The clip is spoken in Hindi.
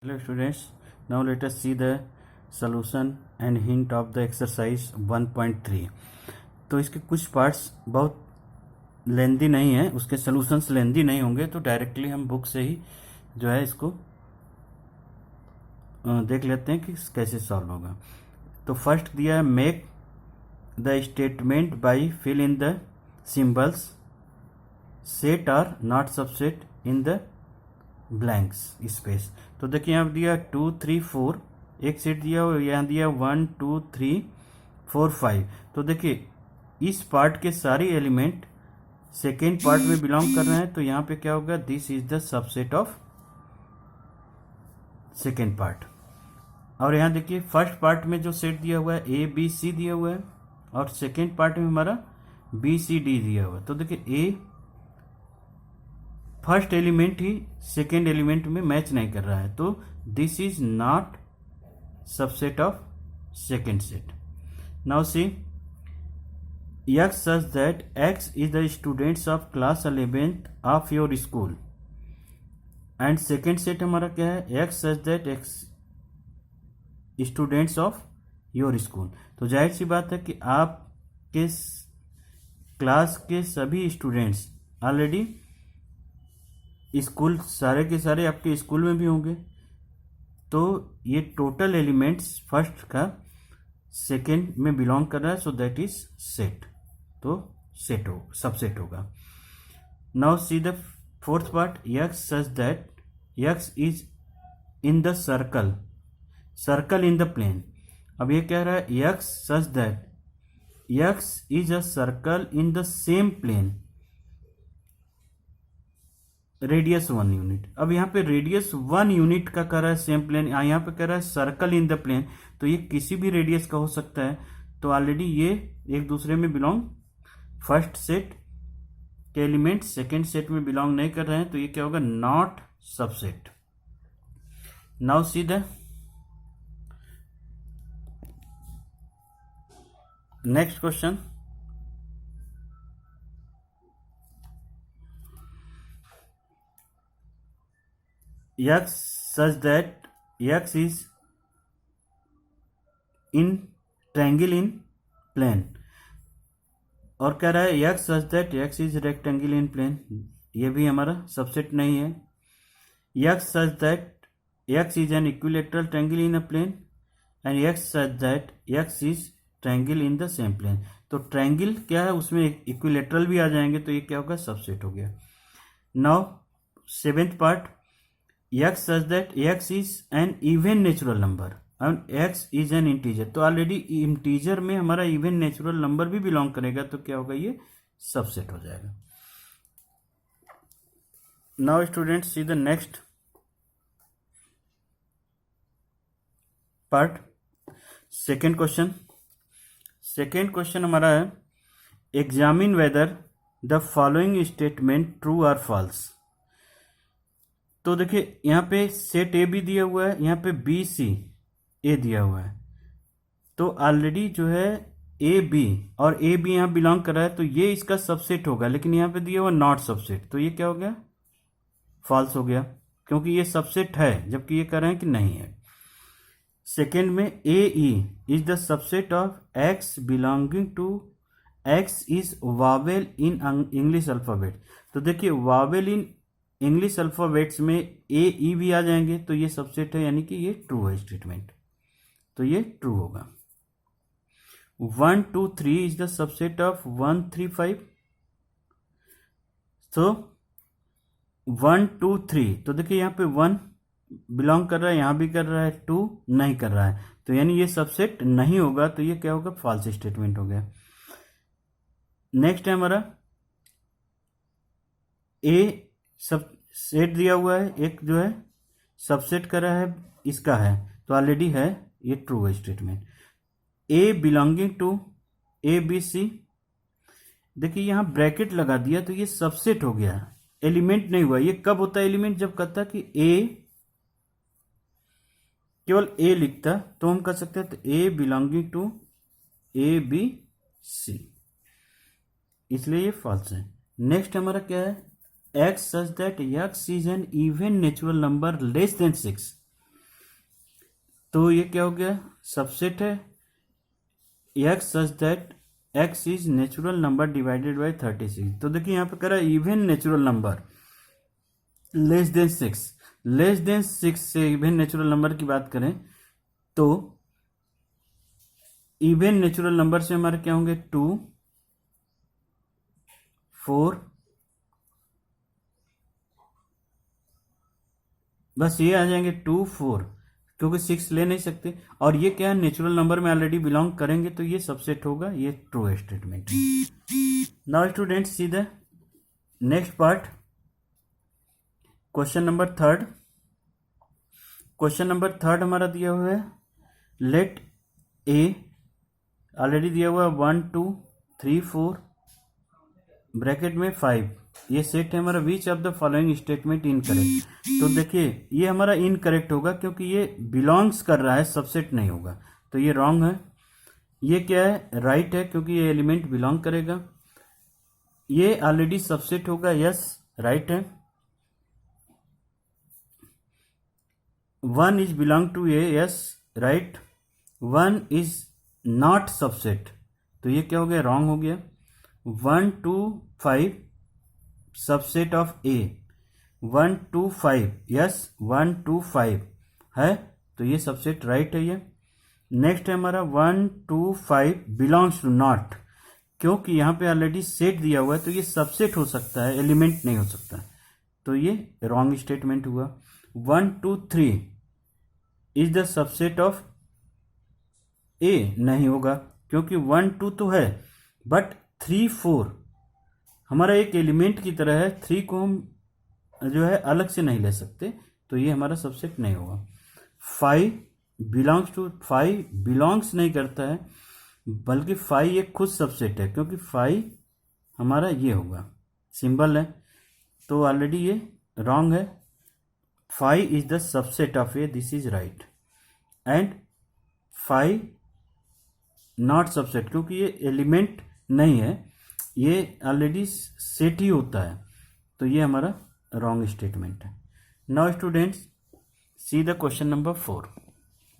Hello students, now let us see the solution and hint of the exercise 1.3। तो इसके कुछ पार्ट्स बहुत लेंदी नहीं है, उसके सॉल्यूशंस लेंदी नहीं होंगे, तो डायरेक्टली हम बुक से ही जो है इसको देख लेते हैं कि कैसे सॉल्व होगा। तो फर्स्ट दिया है make the statement by fill in the symbols set or not subset in the blanks space. तो देखिए यहाँ दिया 2 3 4 एक सेट दिया और यहाँ दिया 1 2 3 4 5। तो देखिए इस पार्ट के सारे एलिमेंट सेकेंड पार्ट में बिलोंग कर रहे हैं, तो यहाँ पे क्या होगा, this is the subset of second part. और यहाँ देखिए फर्स्ट पार्ट में जो सेट दिया हुआ है ए बी सी दिया हुआ है और सेकेंड पार्ट में हमारा बी सी डी दिया हुआ है। तो देखिए ए फर्स्ट एलिमेंट ही सेकेंड एलिमेंट में मैच नहीं कर रहा है, तो this is not subset of second set. Now see x such that x is the students of class 11th of your school and second set हमारा क्या है, x such that x students of your school. तो जाहिर सी बात है कि आपके क्लास के सभी स्टूडेंट्स ऑलरेडी स्कूल सारे के सारे आपके स्कूल में भी होंगे, तो ये टोटल एलिमेंट्स फर्स्ट का सेकेंड में बिलोंग कर रहा है, सो दैट इज सेट। तो सेट हो सबसेट होगा। Now see the fourth part, x such that x is in the circle circle in the plane. अब ये कह रहा है x such that x is a circle in the same plane radius 1 unit. अब यहाँ पे रेडियस 1 यूनिट का कर रहा है सेम प्लेन, यहाँ पे कह रहा है सर्कल इन द प्लेन, तो ये किसी भी रेडियस का हो सकता है। तो ऑलरेडी ये एक दूसरे में बिलोंग, फर्स्ट सेट के एलिमेंट सेकेंड सेट में बिलोंग नहीं कर रहे हैं, तो ये क्या होगा, not subset. Now see the next question. x such that x is in triangle in plane, और कह रहा है x such that x is rectangle in plane, ये भी हमारा सबसेट नहीं है। x such that x is an equilateral triangle in a plane and x such that x is triangle in the same plane। तो ट्रायंगल क्या है, उसमें इक्विलेटरल भी आ जाएंगे, तो ये क्या होगा, सबसेट हो गया। Now seventh part, x such that x is an even natural number and x is an integer। तो ऑलरेडी इंटीजर में हमारा इवन नेचुरल नंबर भी बिलोंग करेगा, तो क्या होगा, ये सबसेट हो जाएगा। Now students see the next part, second question. Second question हमारा है examine whether the following statement true और फॉल्स। तो देखिए यहाँ पे सेट ए भी दिया हुआ है, यहाँ पे बी सी ए दिया हुआ है, तो ऑलरेडी जो है ए बी और ए बी यहाँ बिलोंग कर रहा है, तो ये इसका सबसेट होगा। लेकिन यहाँ पे दिया हुआ नॉट सबसेट, तो ये क्या हो गया, फॉल्स हो गया, क्योंकि ये सबसेट है जबकि ये कह रहे हैं कि नहीं है। सेकेंड में A E is the subset of X belonging to X is vowel in English alphabet. तो देखिए वावेल इन इंग्लिश अल्फाबेट्स में ए ई भी आ जाएंगे, तो ये सबसेट है, यानी कि ये ट्रू है स्टेटमेंट, तो ये ट्रू होगा। 1 2 3 इज द सबसेट ऑफ 1 3 5, तो 1 2 3, तो देखिए यहाँ पे 1 बिलोंग कर रहा है, यहाँ भी कर रहा है, 2 नहीं कर रहा है, तो यानी ये सबसेट नहीं होगा, तो ये क्या होगा, फॉल्स स्टेटमेंट हो गया। नेक्स्ट है हमारा ए सब सेट दिया हुआ है, एक जो है सबसेट कर रहा है, इसका है, तो ऑलरेडी है, ये ट्रू है statement. A belonging to A B C, देखिए यहाँ ब्रैकेट लगा दिया, तो ये सबसेट हो गया, एलिमेंट नहीं हुआ। ये कब होता है एलिमेंट, जब कहता कि ए केवल ए लिखता, तो हम कह सकते हैं तो A belonging to A B C, इसलिए ये फॉल्स है। नेक्स्ट हमारा क्या है, x such that x is an even natural number less than 6, तो ये क्या हो गया, सबसेट है x such that x is natural number divided by 36। तो देखिए यहाँ पे कह रहा है even natural number less than 6, less than 6 से इवन नेचुरल नंबर की बात करें तो इवन नेचुरल नंबर से हमारे क्या होंगे 2, 4, बस ये आ जाएंगे 2, 4, क्योंकि 6 ले नहीं सकते। और ये क्या है, नेचुरल नंबर में ऑलरेडी बिलोंग करेंगे तो ये सबसेट होगा, ये ट्रू स्टेटमेंट है। Now students see the next part, question number third. Question number third हमारा दिया हुआ है लेट ए, ऑलरेडी दिया हुआ है 1, 2, 3, 4 ब्रैकेट में 5, ये सेट है हमारा। Which of the following statement incorrect. तो देखिए ये हमारा इनकरेक्ट होगा क्योंकि ये बिलोंग्स कर रहा है, सबसेट नहीं होगा, तो ये रॉन्ग है। ये क्या है, राइट है क्योंकि ये एलिमेंट बिलोंग करेगा। ये ऑलरेडी सबसेट होगा, यस राइट है। 1 is belong to A, yes right. 1 is not subset, तो ये क्या हो गया, रॉन्ग हो गया। 1, 2, 5 सबसेट ऑफ ए, 1, 2, 5, यस 1, 2, 5 है, तो ये सबसेट राइट है ये। नेक्स्ट है हमारा 1, 2, 5 बिलोंग्स टू नॉट, क्योंकि यहाँ पे ऑलरेडी सेट दिया हुआ है तो ये सबसेट हो सकता है, एलिमेंट नहीं हो सकता, तो ये रॉन्ग स्टेटमेंट हुआ। 1, 2, 3 इज द सबसेट ऑफ ए, नहीं होगा क्योंकि 1, 2 तो है बट 3, 4 हमारा एक एलिमेंट की तरह है, 3 को हम जो है अलग से नहीं ले सकते, तो ये हमारा सबसेट नहीं होगा। 5 बिलोंग्स टू, 5 बिलोंग्स नहीं करता है बल्कि 5 एक खुद सबसेट है, क्योंकि 5 हमारा ये होगा, सिंबल है, तो ऑलरेडी ये रॉन्ग है। 5 is the subset of A, this is right. And 5 not subset, क्योंकि ये एलिमेंट नहीं है, ये ऑलरेडी सेट ही होता है, तो ये हमारा रॉन्ग स्टेटमेंट है। Now students see the question number 4।